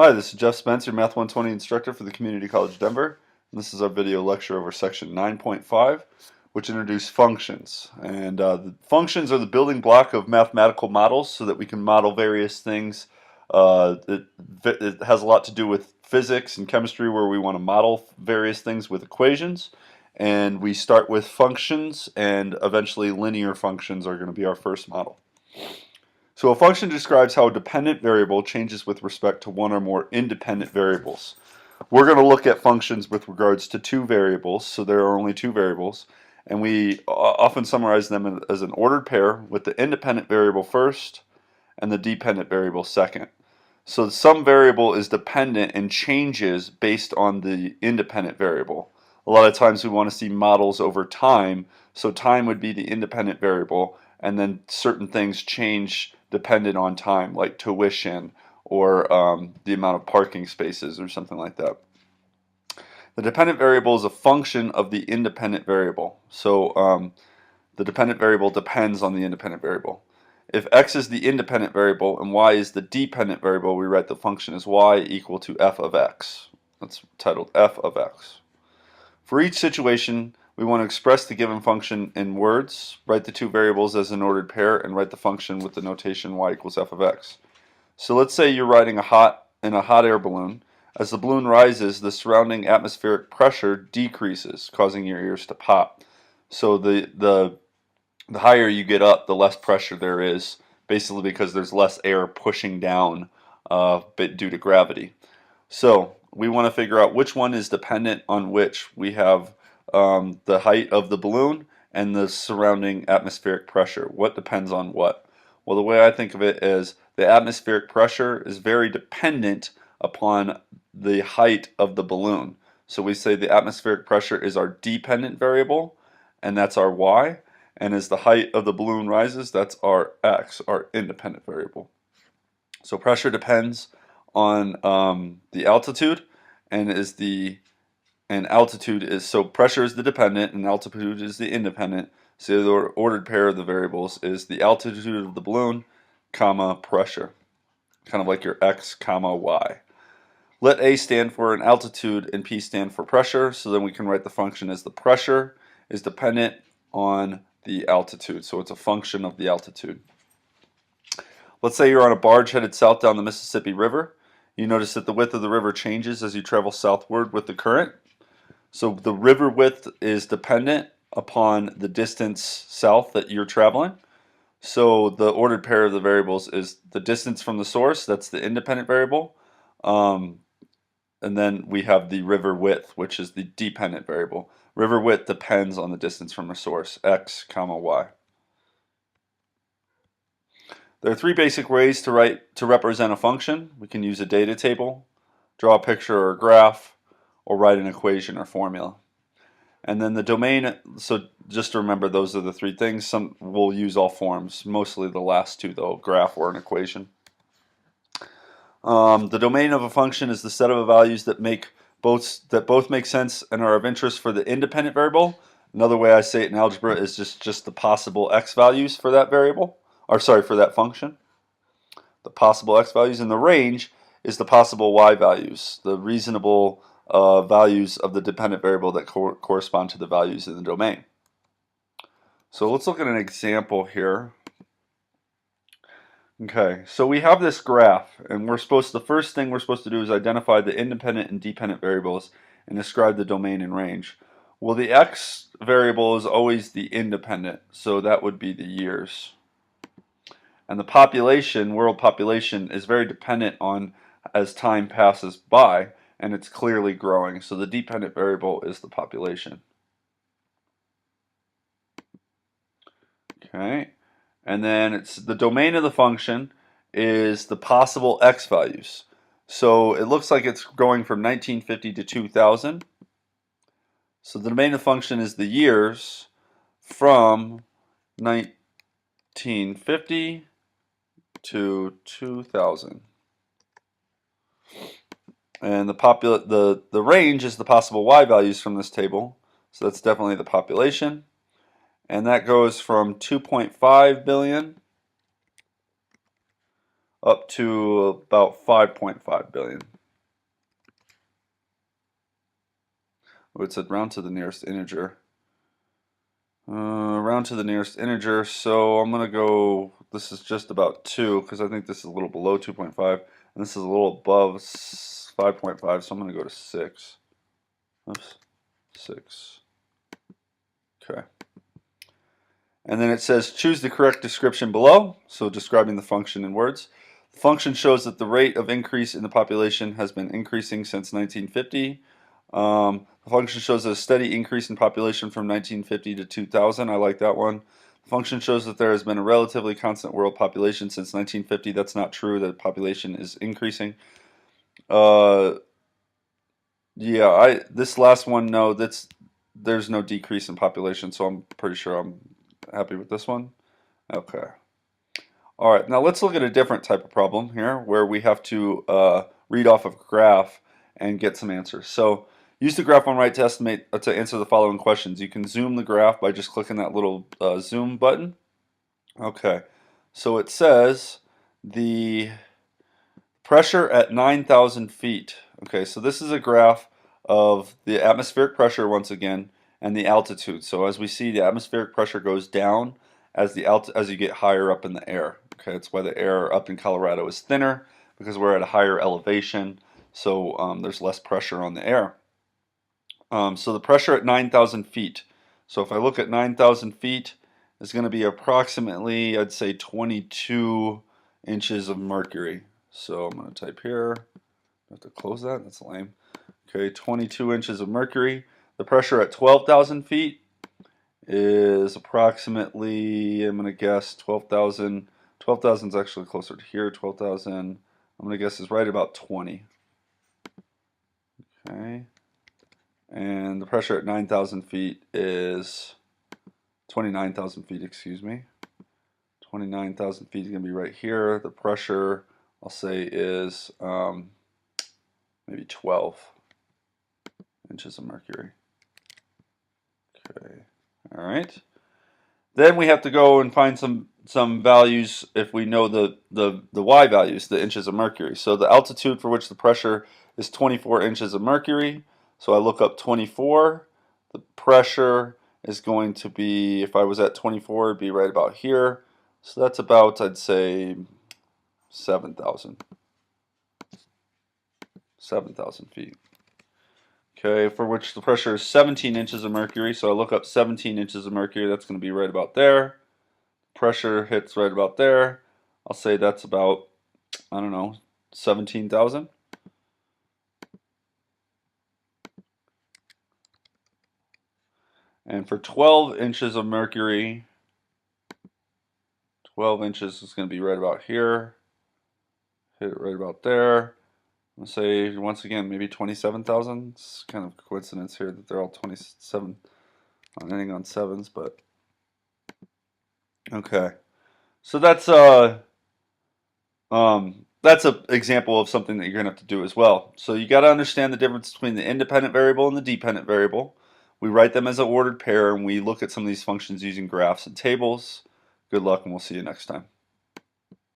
Hi, this is Jeff Spencer, Math 120 instructor for the Community College Denver. And this is our video lecture over section 9.5, which introduces functions. And the functions are the building block of mathematical models so that we can model various things. It has a lot to do with physics and chemistry where we want to model various things with equations. And we start with functions, and eventually linear functions are going to be our first model. So a function describes how a dependent variable changes with respect to one or more independent variables. We're going to look at functions with regards to two variables, so there are only two variables, and we often summarize them as an ordered pair with the independent variable first and the dependent variable second. So some variable is dependent and changes based on the independent variable. A lot of times we want to see models over time, so time would be the independent variable, and then certain things change dependent on time, like tuition or the amount of parking spaces or something like that. The dependent variable is a function of the independent variable. So the dependent variable depends on the independent variable. If x is the independent variable and y is the dependent variable, we write the function as y equal to f of x. That's titled f of x. For each situation, we want to express the given function in words, write the two variables as an ordered pair, and write the function with the notation y equals f of x. So let's say you're riding in a hot air balloon. As the balloon rises, the surrounding atmospheric pressure decreases, causing your ears to pop. So the higher you get up, the less pressure there is, basically because there's less air pushing down due to gravity. So we want to figure out which one is dependent on which. We have the height of the balloon and the surrounding atmospheric pressure. What depends on what? Well, the way I think of it is the atmospheric pressure is very dependent upon the height of the balloon. So we say the atmospheric pressure is our dependent variable, and that's our y. And as the height of the balloon rises, that's our x, our independent variable. So pressure depends on the altitude, and altitude is, so pressure is the dependent and altitude is the independent. So the ordered pair of the variables is the altitude of the balloon, comma, pressure, kind of like your x, comma, y. Let A stand for an altitude and P stand for pressure, so then we can write the function as the pressure is dependent on the altitude, so it's a function of the altitude. Let's say you're on a barge headed south down the Mississippi River. You notice that the width of the river changes as you travel southward with the current. So the river width is dependent upon the distance south that you're traveling. So the ordered pair of the variables is the distance from the source, that's the independent variable. And then we have the river width, which is the dependent variable. River width depends on the distance from the source, x, comma, y. There are three basic ways to represent a function. We can use a data table, draw a picture or a graph, or write an equation or formula. And then the domain, so just to remember, those are the three things. Some will use all forms, mostly the last two though, graph or an equation. The domain of a function is the set of values that both make sense and are of interest for the independent variable. Another way I say it in algebra is just the possible x values for that variable, or sorry, for that function. The possible x values, and the range is the possible y values, the reasonable values of the dependent variable that correspond to the values in the domain. So let's look at an example here. Okay, so we have this graph, and the first thing we're supposed to do is identify the independent and dependent variables and describe the domain and range. Well, the x variable is always the independent, so that would be the years. And the population, world population, is very dependent on as time passes by, and it's clearly growing. So the dependent variable is the population. Okay, and then it's the domain of the function is the possible x values. So it looks like it's going from 1950 to 2000. So the domain of the function is the years from 1950 to 2000. And the range is the possible y values from this table. So that's definitely the population. And that goes from 2.5 billion up to about 5.5 billion. Oh, it said round to the nearest integer. Round to the nearest integer, so I'm going to go, this is just about 2, because I think this is a little below 2.5, and this is a little above 5.5, so I'm going to go to 6. Oops, 6. Okay. And then it says choose the correct description below, so describing the function in words. The function shows that the rate of increase in the population has been increasing since 1950. The function shows a steady increase in population from 1950 to 2000. I like that one. The function shows that there has been a relatively constant world population since 1950. That's not true. The population is increasing. Yeah, this last one, no, there's no decrease in population, so I'm pretty sure I'm happy with this one. Okay. All right, now let's look at a different type of problem here where we have to read off of a graph and get some answers. So use the graph on right to estimate to answer the following questions. You can zoom the graph by just clicking that little zoom button. Okay, so it says the pressure at 9,000 feet. Okay, so this is a graph of the atmospheric pressure once again and the altitude. So as we see, the atmospheric pressure goes down as you get higher up in the air. Okay, that's why the air up in Colorado is thinner, because we're at a higher elevation, so there's less pressure on the air. So the pressure at 9,000 feet. So if I look at 9,000 feet, it's going to be approximately, I'd say, 22 inches of mercury. So I'm going to type here. I have to close that. That's lame. Okay, 22 inches of mercury. The pressure at 12,000 feet is approximately, I'm going to guess, 12,000. 12,000 is actually closer to here. 12,000, I'm going to guess, is right about 20. Okay. And the pressure at 9,000 feet is 29,000 feet, excuse me. 29,000 feet is going to be right here. The pressure, I'll say, is maybe 12 inches of mercury. Okay, all right. Then we have to go and find some values if we know the y values, the inches of mercury. So the altitude for which the pressure is 24 inches of mercury. So I look up 24. The pressure is going to be, if I was at 24, it'd be right about here. So that's about, I'd say, 7,000 feet. Okay, for which the pressure is 17 inches of mercury. So I look up 17 inches of mercury. That's going to be right about there. Pressure hits right about there. I'll say that's about, I don't know, 17,000. And for 12 inches of mercury, 12 inches is going to be right about here. Hit it right about there. I'll say, once again, maybe 27,000. It's kind of a coincidence here that they're all 27 on ending on sevens, but okay. So that's an example of something that you're going to have to do as well. So you got to understand the difference between the independent variable and the dependent variable. We write them as an ordered pair, and we look at some of these functions using graphs and tables. Good luck, and we'll see you next time.